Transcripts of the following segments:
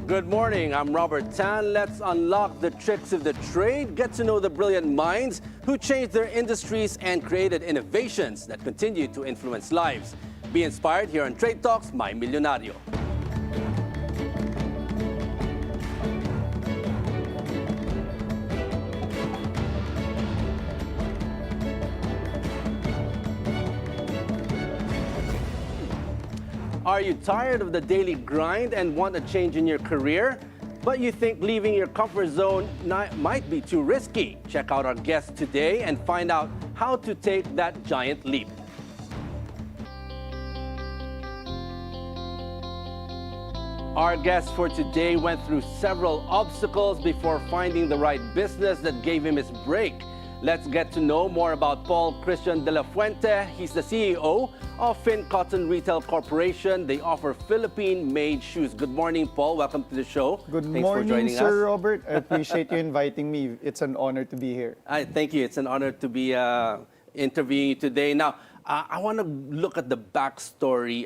Good morning, I'm Robert Tan. Let's unlock the tricks of the trade, get to know the brilliant minds who changed their industries and created innovations that continue to influence lives. Be inspired here on Trade Talks, My Milyonaryo. Are you tired of the daily grind and want a change in your career? But you think leaving your comfort zone might be too risky? Check out our guest today and find out how to take that giant leap. Our guest for today went through several obstacles before finding the right business that gave him his break. Let's get to know more about Paul Christian Dela Fuente. He's the CEO of Cotton Retail Corporation. They offer Philippine-made shoes. Good morning, Paul. Welcome to the show. Good Thanks morning, for joining Sir us. Robert. I appreciate you inviting me. It's an honor to be here. Thank you. It's an honor to be interviewing you today. Now, I want to look at the backstory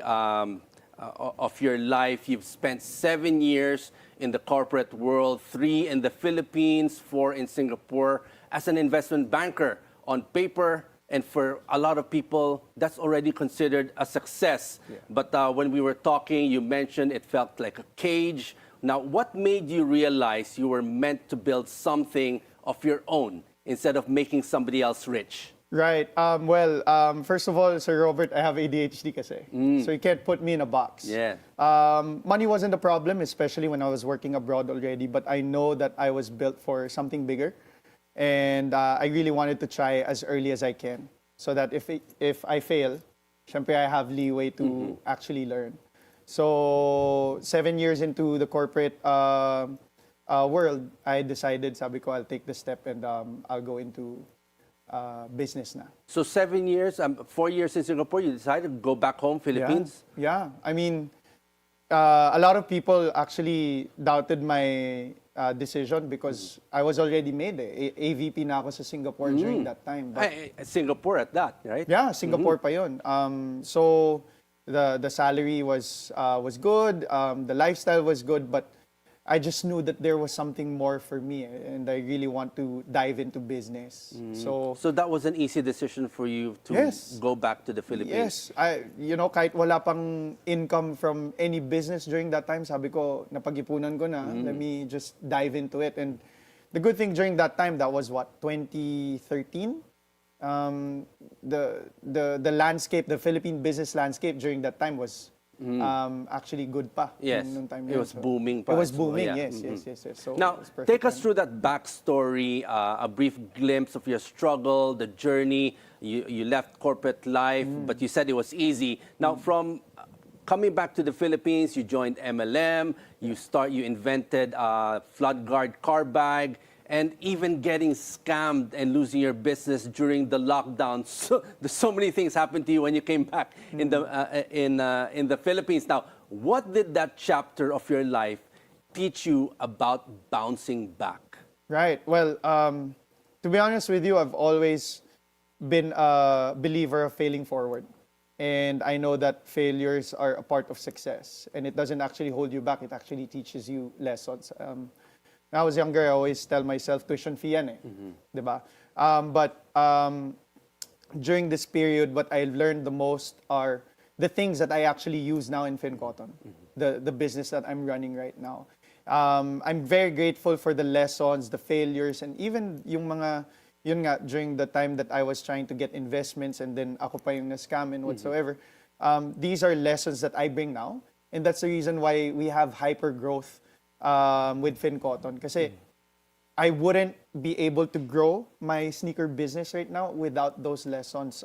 of your life. You've spent 7 years in the corporate world, 3 in the Philippines, 4 in Singapore, as an investment banker. On paper, and for a lot of people, that's already considered a success. Yeah. But when we were talking, you mentioned it felt like a cage. Now, what made you realize you were meant to build something of your own instead of making somebody else rich? Right. First of all, Sir Robert, I have ADHD kasi. So you can't put me in a box. Yeah. Money wasn't a problem, especially when I was working abroad already. But I know that I was built for something bigger. And I really wanted to try as early as I can. So that if I fail, syempre I have leeway to actually learn. So 7 years into the corporate world, I decided, sabi ko, I'll take the step and I'll go into business na. So 7 years, 4 years in Singapore, you decided to go back home, Philippines? Yeah. I mean, a lot of people actually doubted my decision because I was already made. AVP na ako sa Singapore during that time. But, Singapore at that, right? yeah, Singapore pa yun. So the salary was good, the lifestyle was good, but I just knew that there was something more for me, and I really want to dive into business. So that was an easy decision for you to Yes. go back to the Philippines? yes, kahit wala pang income from any business during that time, sabi ko, napag-ipunan ko na, let me just dive into it. And the good thing during that time, that was what, 2013? The landscape, the Philippine business landscape during that time was actually good pa. Yes, nung time it yun. was booming pa. It was So, booming, yeah. yes. So Now, it was perfect take us time. through that backstory, a brief glimpse of your struggle, the journey. You left corporate life, but you said it was easy. Now, from coming back to the Philippines, you joined MLM, you invented flood guard car bag, and even getting scammed and losing your business during the lockdown. So many things happened to you when you came back in the Philippines. Now, what did that chapter of your life teach you about bouncing back? Right. Well, to be honest with you, I've always been a believer of failing forward. And I know that failures are a part of success. And it doesn't actually hold you back. It actually teaches you lessons. When I was younger, I always tell myself, tuition fee yan eh. Diba? But during this period, what I learned the most are the things that I actually use now in Cotton, the business that I'm running right now. I'm very grateful for the lessons, the failures, and even yung mga, yun nga, during the time that I was trying to get investments and then ako pa yung na-scam and whatsoever. These are lessons that I bring now. And that's the reason why we have hyper growth with Cotton. Kasi I wouldn't be able to grow my sneaker business right now without those lessons.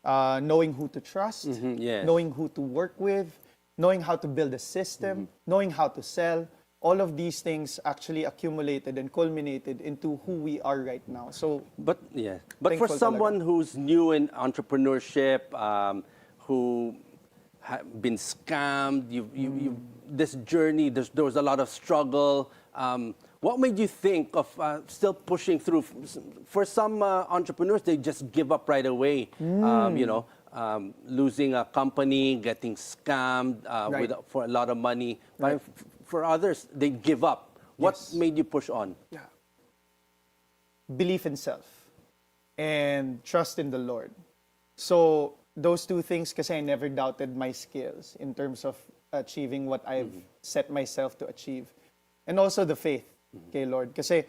Knowing who to trust, Yes. knowing who to work with, knowing how to build a system, knowing how to sell. All of these things actually accumulated and culminated into who we are right now. So, But for Thankful someone talaga. who's new in entrepreneurship, who been scammed, this journey, there was a lot of struggle. What made you think of still pushing through? For some entrepreneurs, they just give up right away. losing a company, getting scammed Right. for a lot of money. But for others, they give up. What Yes. made you push on? Belief in self and trust in the Lord. So those two things, kasi I never doubted my skills in terms of achieving what I've set myself to achieve. And also the faith kay Lord. Kasi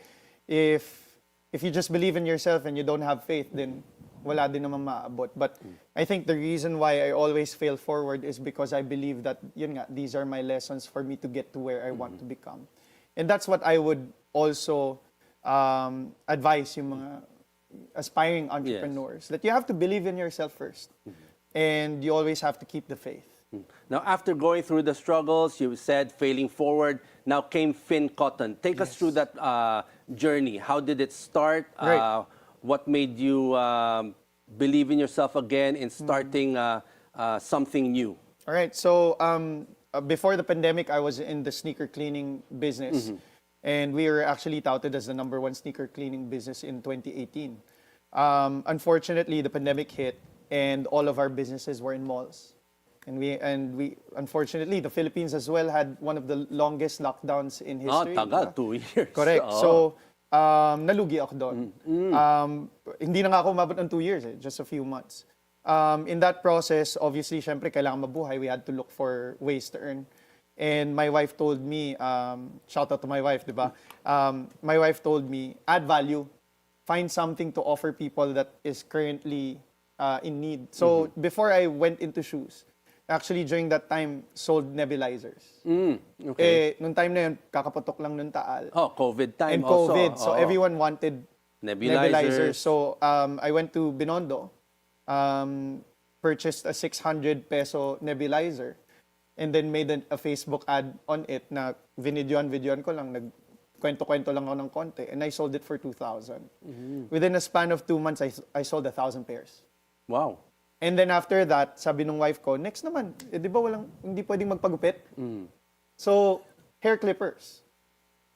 if you just believe in yourself and you don't have faith, then wala din naman maabot. But I think the reason why I always fail forward is because I believe that, yun nga, these are my lessons for me to get to where I want to become. And that's what I would also advise yung mga aspiring entrepreneurs, that you have to believe in yourself first. And you always have to keep the faith. Now, after going through the struggles, you said failing forward, now came Finn Cotton. Take us through that journey. How did it start? Right. What made you believe in yourself again in starting something new? All right. So before the pandemic, I was in the sneaker cleaning business. And we were actually touted as the #1 sneaker cleaning business in 2018. Unfortunately, the pandemic hit and all of our businesses were in malls. And we unfortunately, the Philippines as well had one of the longest lockdowns in history. Tagal, 2 years. Correct. Oo. So, nalugi ako doon. Hindi na nga ako umabot ng 2 years, just a few months. In that process, obviously, syempre, kailangan mabuhay. We had to look for ways to earn. And my wife told me, shout out to my wife, di ba? My wife told me, add value. Find something to offer people that is currently in need. So, before I went into shoes, actually, during that time, sold nebulizers. Okay. Nung time na yun, kakaputok lang nung Taal. COVID time And also. COVID. So, Oo. everyone wanted Nebulizers. So, I went to Binondo, purchased a 600 peso nebulizer, and then made a Facebook ad on it na videoan ko lang, nagkwento-kwento lang ako ng konti, and I sold it for 2,000. Within a span of 2 months, I sold 1,000 pairs. Wow. And then after that, sabi nung wife ko, next naman, di ba hindi pwedeng magpagupit? So, hair clippers.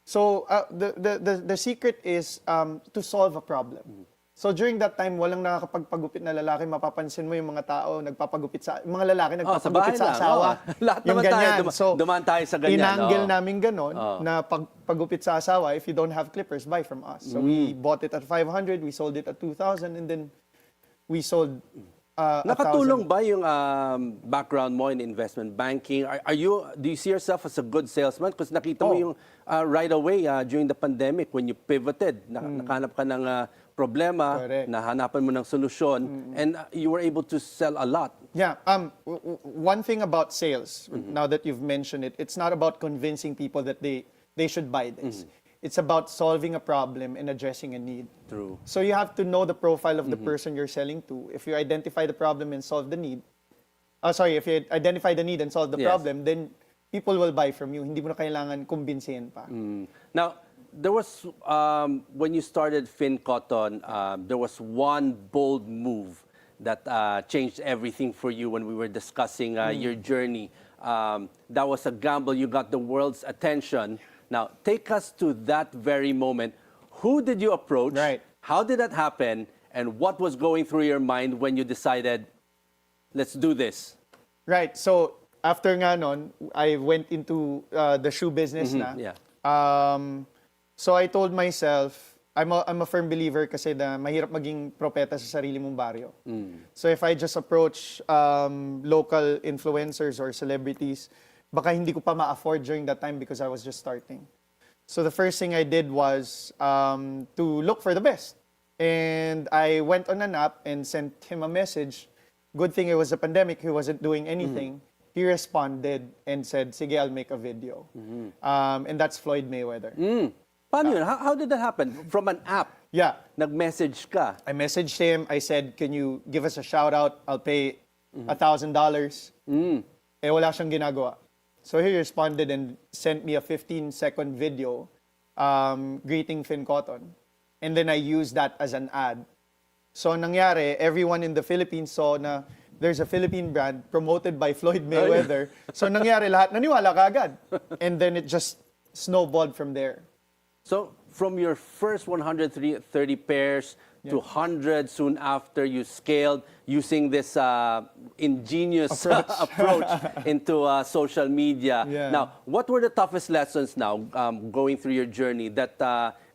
So, the secret is to solve a problem. So, during that time, walang nakakapagpagupit na lalaki. Mapapansin mo yung mga tao, mga lalaki Sa bahay nagpapagupit sa lang. asawa. Lahat Yung naman tayo, ganyan. dumaan tayo sa ganyan. Inangle Oo. namin ganon na pagpagupit sa asawa, if you don't have clippers, buy from us. So, we bought it at 500, we sold it at 2,000, and then we sold Nakatulong ba yung background mo in investment banking? Do you see yourself as a good salesman? Because nakita mo yung right away during the pandemic when you pivoted, nakahanap ka ng problema, Correct. nahanapan mo ng solusyon, and you were able to sell a lot. Yeah. One thing about sales, now that you've mentioned it, it's not about convincing people that they should buy this. It's about solving a problem and addressing a need. True. So you have to know the profile of the person you're selling to. If you identify the problem and solve the need, if you identify the need and solve the Yes. problem, then people will buy from you. Hindi mo na kailangan kumbinsihin pa. Now, there was, when you started Finn Cotton, there was one bold move that changed everything for you when we were discussing your journey. That was a gamble. You got the world's attention. Now, take us to that very moment. Who did you approach? Right. How did that happen? And what was going through your mind when you decided, let's do this? Right. So after nga nun, I went into the shoe business na. Yeah. So I told myself, I'm a firm believer kasi na mahirap maging propeta sa sarili mong baryo. So if I just approach local influencers or celebrities, baka hindi ko pa ma-afford during that time because I was just starting. So the first thing I did was to look for the best. And I went on an app and sent him a message. Good thing it was a pandemic, he wasn't doing anything. He responded and said, sige, I'll make a video. And that's Floyd Mayweather. Paano yun? How did that happen? From an app? Yeah. Nag-message ka? I messaged him. I said, can you give us a shout out? I'll pay $1,000. Eh, wala siyang ginagawa. So he responded and sent me a 15-second video greeting Finn Cotton. And then I used that as an ad. So nangyari, everyone in the Philippines saw na there's a Philippine brand promoted by Floyd Mayweather. So nangyari, lahat naniwala kaagad. And then it just snowballed from there. So, from your first 130 pairs to hundreds. Soon after, you scaled using this ingenious approach into social media. Yeah. Now, what were the toughest lessons now going through your journey that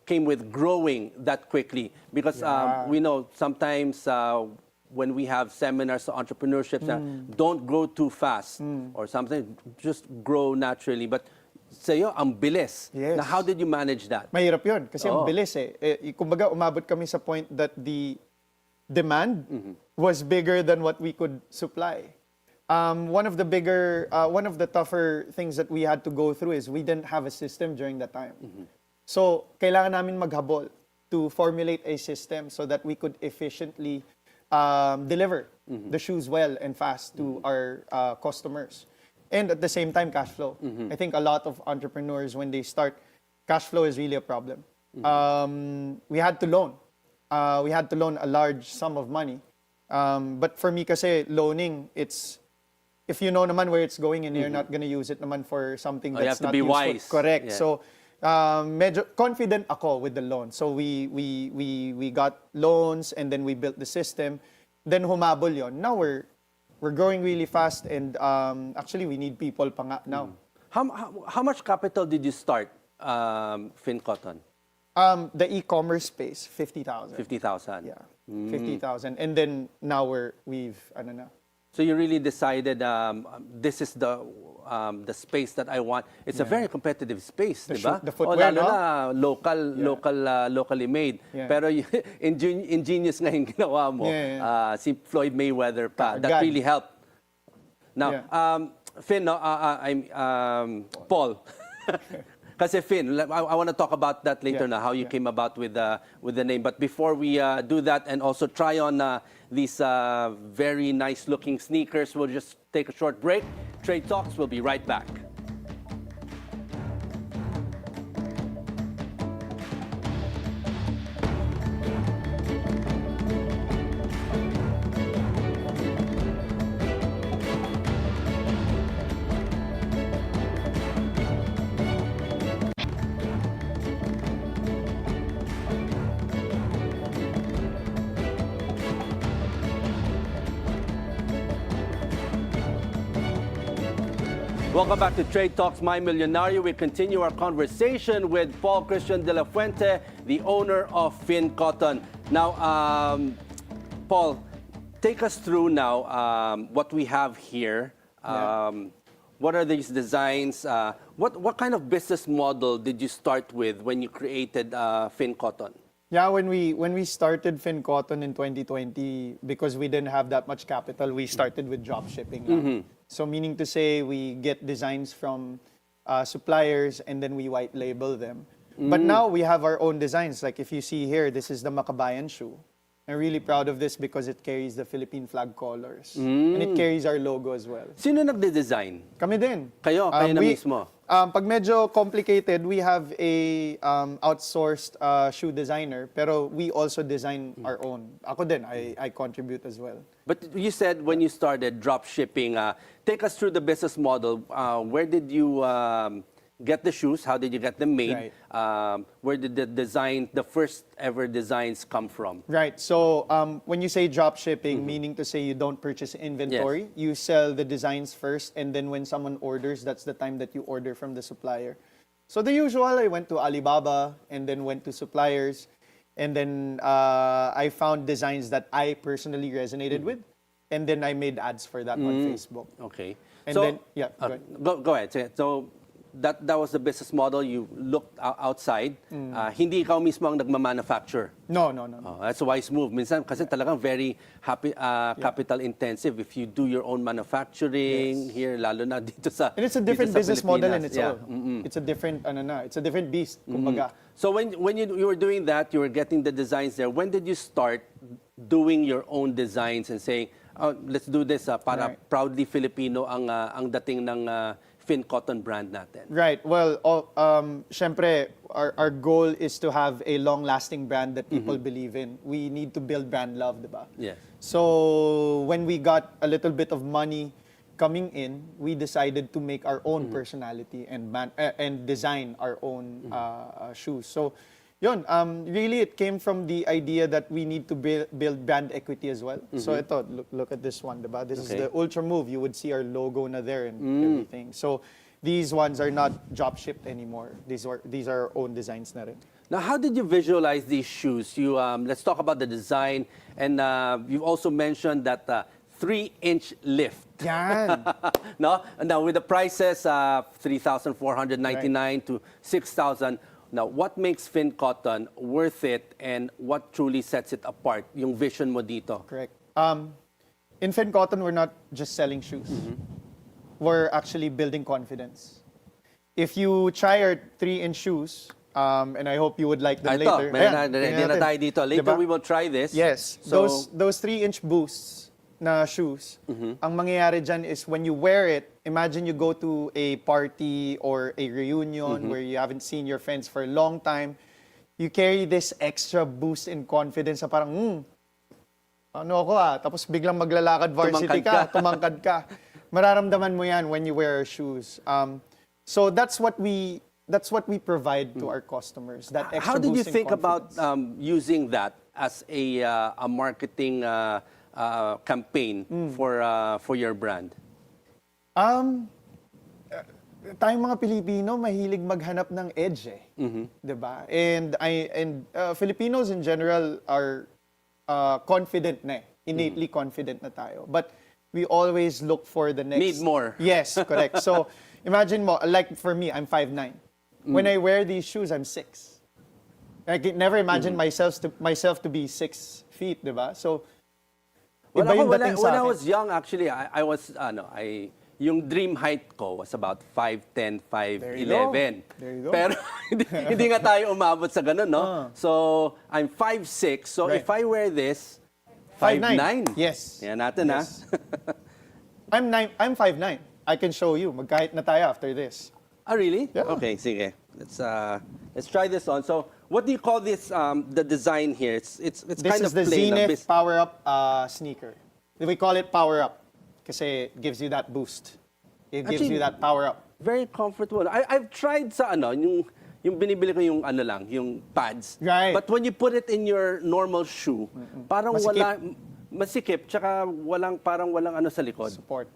came with growing that quickly? Because we know sometimes when we have seminars on entrepreneurship, don't grow too fast or something, just grow naturally. But sa'yo, ang bilis. Yes. Now, how did you manage that? Mahirap yun kasi ang bilis eh. Kumbaga, umabot kami sa point that the demand was bigger than what we could supply. One of the tougher things that we had to go through is we didn't have a system during that time. So, kailangan namin maghabol to formulate a system so that we could efficiently deliver the shoes well and fast to our customers. And at the same time, cash flow. I think a lot of entrepreneurs, when they start, cash flow is really a problem. We had to loan. We had to loan a large sum of money. But for me kasi, loaning, it's, if you know naman where it's going and you're not gonna use it naman for something that's not useful. You have to be wise. Correct. Yeah. So, medyo confident ako with the loan. So we got loans and then we built the system. Then humabol yon. Now we're growing really fast and actually we need people pa nga now. How much capital did you start FinCotton? The e-commerce space, 50,000. 50,000. Yeah, 50,000. And then now we've ano na. So you really decided this is the space that I want. It's a very competitive space, di ba? The footwear, lalo no? na locally made. Yeah. Pero ingenious nga yung ginawa mo. Si Floyd Mayweather pa. That God. really helped. Now, Finn, no, I'm Paul. Kasi Finn, I want to talk about that later now, how you came about with the name. But before we do that and also try on these very nice looking sneakers, we'll just take a short break. Trade Talks, we'll be right back. Welcome back to Trade Talks, My Milyonaryo. We continue our conversation with Paul Christian Dela Fuente, the owner of FinCotton. Now, Paul, take us through now what we have here. What are these designs? What kind of business model did you start with when you created FinCotton? Yeah, when we started FinCotton in 2020, because we didn't have that much capital, we started with drop shipping. So meaning to say, we get designs from suppliers and then we white label them. But now we have our own designs. Like if you see here, this is the Makabayan shoe. I'm really proud of this because it carries the Philippine flag colors. And it carries our logo as well. Sino nagde-design? Kami din. Kayo na mismo? Pag medyo complicated, we have a outsourced shoe designer, pero we also design our own. Ako din, I contribute as well. But you said when you started drop shipping, take us through the business model. Where did you get the shoes? How did you get them made? Right. Where did the first ever designs come from? Right. So when you say drop shipping, meaning to say you don't purchase inventory, you sell the designs first, and then when someone orders, that's the time that you order from the supplier. So the usual, I went to Alibaba and then went to suppliers, and then I found designs that I personally resonated with, and then I made ads for that on Facebook. Okay. And so, then, go ahead. Go ahead. So that was the business model. You looked outside. Hindi ikaw mismo ang nagmamanufacture. No. That's a wise move. Minsan kasi talagang very capital intensive if you do your own manufacturing here, lalo na dito sa And it's a different business model in its Pilipinas. own. It's a different, it's a different beast, kumbaga. So when you were doing that, you were getting the designs there. When did you start doing your own designs and saying, oh, let's do this para proudly Filipino ang dating ng FinCotton brand natin? Right. Well, syempre, our goal is to have a long-lasting brand that people believe in. We need to build brand love, diba? Yes. So when we got a little bit of money coming in, we decided to make our own personality and design our own shoes. So Yun, really it came from the idea that we need to build brand equity as well. So ito, look at this one, diba? This is the Ultra Move. You would see our logo na there and everything. So these ones are not drop shipped anymore. These are our own designs na rin. Now, how did you visualize these shoes? You let's talk about the design, and you've also mentioned that 3-inch lift. Yan. No, now with the prices 3,499 to 6,000. Now, what makes Fin Cotton worth it, and what truly sets it apart? Yung vision mo dito. Correct. In Fin Cotton, we're not just selling shoes. We're actually building confidence. If you try our 3-inch shoes, and I hope you would like them later. Ready na tayo dito. Later, we will try this. Yes. So, those 3-inch boosts na shoes, ang mangyayari dyan is when you wear it, imagine you go to a party or a reunion where you haven't seen your friends for a long time, you carry this extra boost in confidence na parang, ano ako tapos biglang maglalakad varsity tumangkad ka. Mararamdaman mo yan when you wear shoes. So that's what we provide to our customers. That extra how did you boost in think about confidence. using that as a marketing campaign for your brand? Tayong mga Pilipino mahilig maghanap ng edge, 'di ba? And Filipinos in general are confident na, innately confident na tayo. But we always look for the next. Need more. Yes, correct. So imagine mo, like for me, I'm 5'9". When I wear these shoes, I'm 6. I can never imagine myself to be 6 feet, 'di ba? So Well, iba yung when dating sa I akin. was young, actually, yung dream height ko was about 5'10", 5'11". There you go. Pero hindi nga tayo umabot sa ganun, no? So, I'm 5'6". So, Right. if I wear this, 5'9". 5'9". Yes. Yan natin, Yes. I'm 5'9". I can show you. Magkahit na tayo after this. Ah, really? Yeah. Okay, sige. Let's try this on. So, what do you call this? The design here? It's This kind is of the plain. Zenith Power Up sneaker. We call it Power Up kasi it gives you that boost. It gives Actually, you that power up. Very comfortable. I've tried sa yung binibili ko yung yung pads. Right. But when you put it in your normal shoe, parang Masikip. masikip, tsaka parang walang sa likod. Support.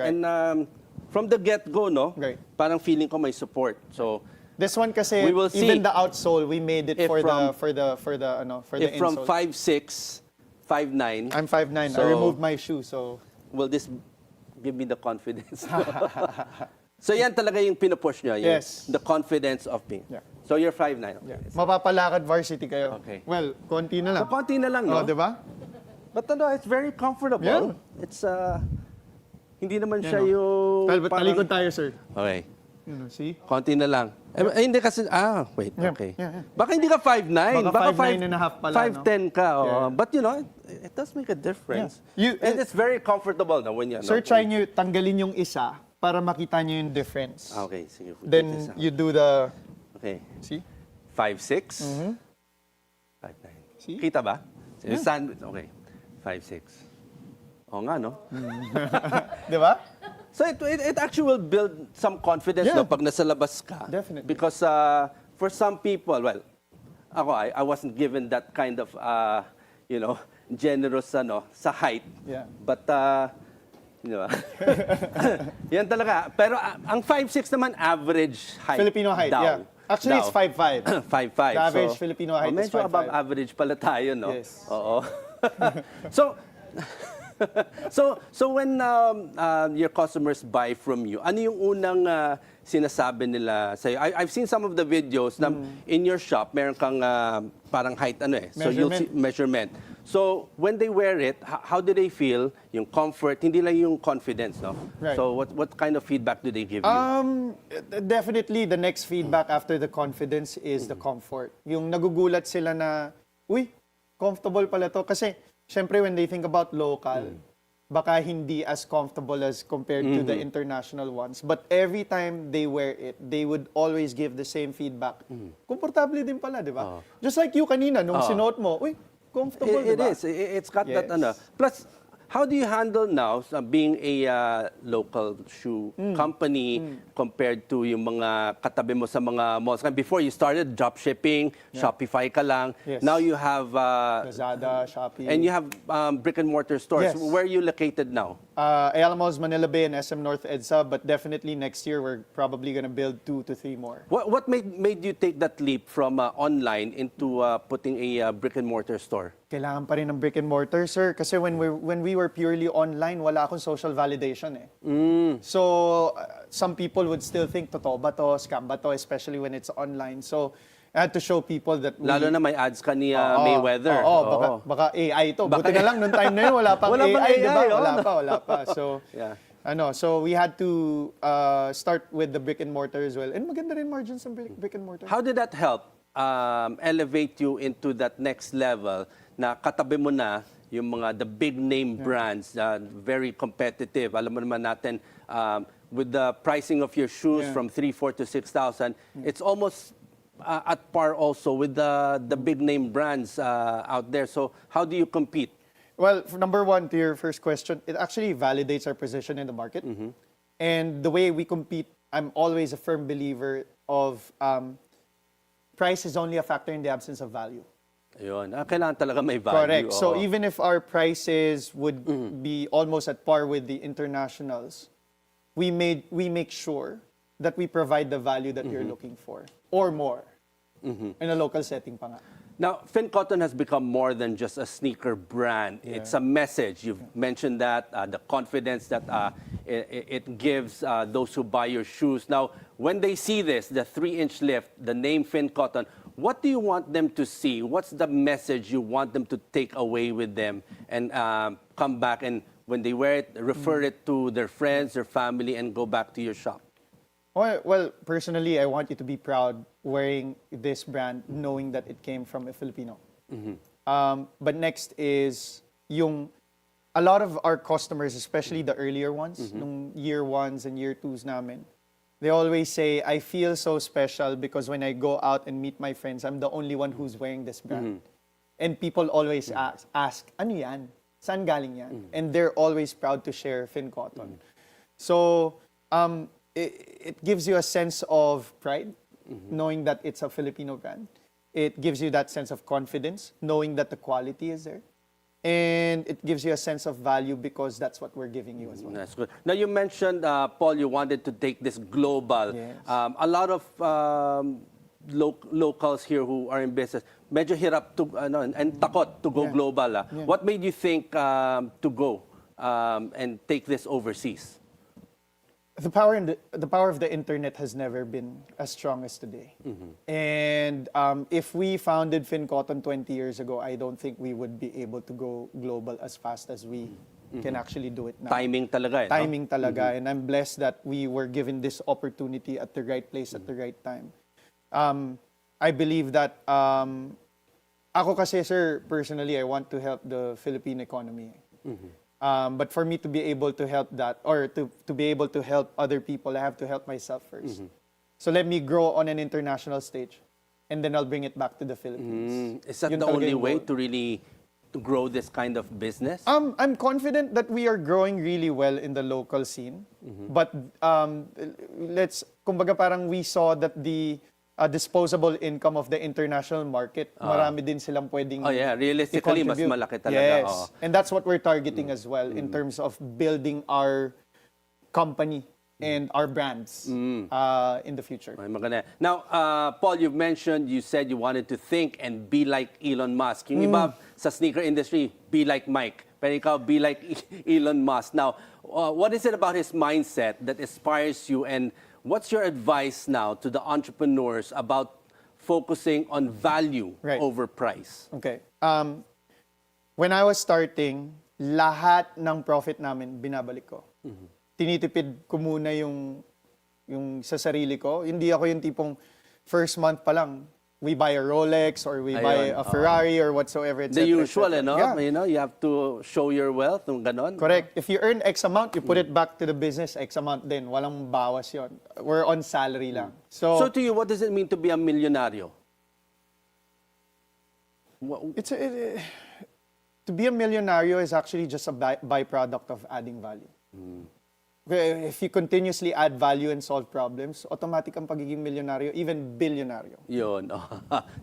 Right. And from the get-go, no? Right. Parang feeling ko may support. So, This one kasi We will see even the outsole we made it if for from- the if from insole. 5'6", 5'9", I'm 5'9". So- I removed my shoe, so will this give me the confidence? So yan talaga yung pinupush nyo, yung Yes. the confidence of me. Yeah. So you're 5'9". Okay. mapapalakad varsity kayo. Okay. Well, konti na lang. So konti na lang, no? Oh, 'di ba? But it's very comfortable. Yeah. It's hindi naman Yan, siya oh. yung Talikod tayo, sir. Okay. You know, see? Konti na lang. Hindi kasi, wait, Yeah, okay. yeah. Baka hindi ka 5'9". Baka 5'9 and a half pala, 5'10 ka. Oh. Yeah. But it does make a difference. Yeah. And it's very comfortable na when Sir, try nyo tanggalin yung isa para makita nyo yung difference. Okay, sige. Put this Then out. you do the, Okay. see? 5'6". 5'9". See? Kita ba? Stand, okay. 5'6". Oo nga, no? 'Di ba? So it actually will build some confidence, Yeah. no, pag nasa labas ka. Definitely. Because for some people, well, ako, I wasn't given that kind of, generous, sa height. Yeah. But, yan talaga. Pero ang 5'6" naman, average height. Filipino height, daw. yeah. Actually, it's 5'5". 5'5". The average Filipino height is medyo 5'5". above average pala tayo, no? Yes. Oo. So when your customers buy from you, ano yung unang sinasabi nila sa'yo? I've seen some of the videos na in your shop, meron kang parang height, So you'll see measurement. So when they wear it, how do they feel? Yung comfort, hindi lang yung confidence, no? Right. So what kind of feedback do they give you? Definitely, the next feedback after the confidence is the comfort. Yung nagugulat sila na, uy, comfortable pala to. Kasi, syempre, when they think about local, baka hindi as comfortable as compared to the international ones. But every time they wear it, they would always give the same feedback. Komportable din pala, di ba? Just like you kanina, nung sinuot mo, uy, comfortable, It di ba? is. It's got that, Yes. Plus, How do you handle now being a local shoe company compared to yung mga katabi mo sa mga malls? Before you started drop shipping, Shopify ka lang. Yes. Now you have Lazada, Shopee. and you have brick and mortar stores. Yes. Where are you located now? Ayala Malls, Manila Bay, and SM North EDSA, but definitely next year we're probably going to build 2 to 3 more. What made you take that leap from online into putting a brick and mortar store? Kailangan pa rin ng brick and mortar, sir. Kasi when we were purely online, wala akong social validation eh. So, some people would still think, totoo ba to, scam ba to, especially when it's online. So, I had to show people that we... Lalo na may ads ka ni Mayweather. Baka AI to. Buti na lang, noong time na yun, wala pang Wala pang AI, di ba? oh. Wala pa. So, so we had to start with the brick and mortar as well. And maganda rin margins ng brick and mortar. How did that help elevate you into that next level na katabi mo na yung the big name brands, very competitive. Alam mo naman natin, with the pricing of your shoes from 3,400 to 6,000, it's almost at par also with the big name brands out there. So how do you compete? Well, number one, to your first question, it actually validates our position in the market. And the way we compete, I'm always a firm believer of price is only a factor in the absence of value. Ayun. Kailangan talaga may value. Correct. So even if our prices would be almost at par with the internationals, we make sure that we provide the value that you're looking for or more in a local setting pa nga. Now, FinCotton has become more than just a sneaker brand. It's a message. You've mentioned that, the confidence that it gives those who buy your shoes. Now, when they see this, the 3-inch lift, the name FinCotton, what do you want them to see? What's the message you want them to take away with them and come back and when they wear it, refer it to their friends, their family, and go back to your shop? Well, personally, I want you to be proud wearing this brand, knowing that it came from a Filipino. But next is a lot of our customers, especially the earlier ones, nung year 1s and year 2s namin, they always say, I feel so special because when I go out and meet my friends, I'm the only one who's wearing this brand. And people always ask, ano yan? Saan galing yan? And they're always proud to share FinCotton. So, it gives you a sense of pride, knowing that it's a Filipino brand. It gives you that sense of confidence, knowing that the quality is there. And it gives you a sense of value because that's what we're giving you as well. That's good. Now, you mentioned, Paul, you wanted to take this global. Yes. A lot of locals here who are in business, medyo hirap to, and takot to go global. What made you think to go and take this overseas? The power of the internet has never been as strong as today. And if we founded FinCotton 20 years ago, I don't think we would be able to go global as fast as we can actually do it now. Timing talaga, eh, no? Timing talaga. And I'm blessed that we were given this opportunity at the right place at the right time. I believe that, ako kasi, sir, personally, I want to help the Philippine economy. But for me to be able to help that, or to be able to help other people, I have to help myself first. So let me grow on an international stage, and then I'll bring it back to the Philippines. Is that Yun the talaga only yung way goal. to really grow this kind of business? I'm confident that we are growing really well in the local scene. But kumbaga parang we saw that the disposable income of the international market, marami din silang pwedeng realistically, mas i-contribute. malaki talaga. Yes. And that's what we're targeting as well in terms of building our company and our brands in the future. Ay, maganda. Now, Paul, you said you wanted to think and be like Elon Musk. Yung iba sa sneaker industry, be like Mike. Pero ikaw, be like Elon Musk. Now, what is it about his mindset that inspires you, and what's your advice now to the entrepreneurs about focusing on value over price? Okay. When I was starting, lahat ng profit namin binabalik ko. Tinitipid ko muna yung sa sarili ko. Hindi ako yung tipong first month pa lang, we buy a Rolex or we buy a Ferrari or whatsoever, etc. The usual, no? Yeah. You have to show your wealth, yung ganon. Correct. If you earn X amount, you put it back to the business, X amount din. Walang bawas yon. We're on salary lang. So to you, what does it mean to be a milyonaryo? to be a milyonaryo is actually just a byproduct of adding value. If you continuously add value and solve problems, automatic ang pagiging milyonaryo, even bilyonaryo. Yun.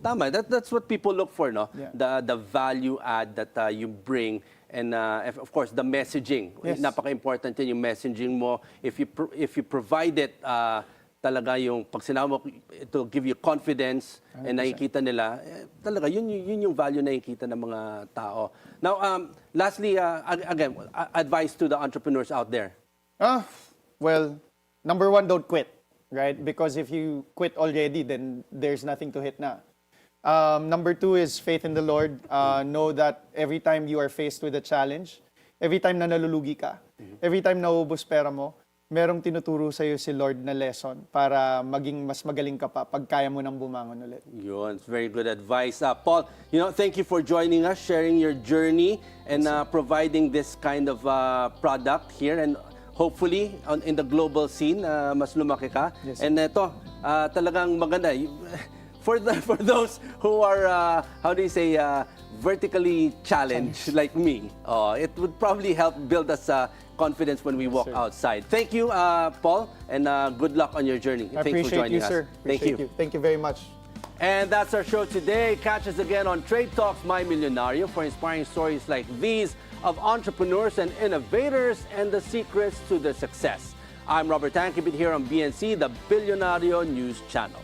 Tama. That's what people look for, no? Yeah. The value add that you bring. And of course, the messaging. Yes. Napaka-important yun, yung messaging mo. If you provide it, talaga yung pag sinabi mo, it will give you confidence 100%. And nakikita nila, talaga, yun yung value na nakikita ng mga tao. Now, lastly, again, advice to the entrepreneurs out there. Well, number one, don't quit, right? Because if you quit already, then there's nothing to hit na. Number two is faith in the Lord. Know that every time you are faced with a challenge, every time na nalulugi ka, every time naubos pera mo, merong tinuturo sa'yo si Lord na lesson para maging mas magaling ka pa pag kaya mo nang bumangon ulit. Yun, it's very good advice. Paul, thank you for joining us, sharing your journey, and providing this kind of product here. And hopefully, in the global scene, mas lumaki ka. Yes, and ito, talagang maganda. For those who are, how do you say, vertically challenged like me, it would probably help build us confidence when we walk outside. Thank you, Paul, and good luck on your journey. I Thanks for joining us. Sir. Thank you. Thank you very much. And that's our show today. Catch us again on Trade Talks My Milyonaryo for inspiring stories like these of entrepreneurs and innovators and the secrets to their success. I'm Robert Tankibit here on BNC, the Bilyonaryo News Channel.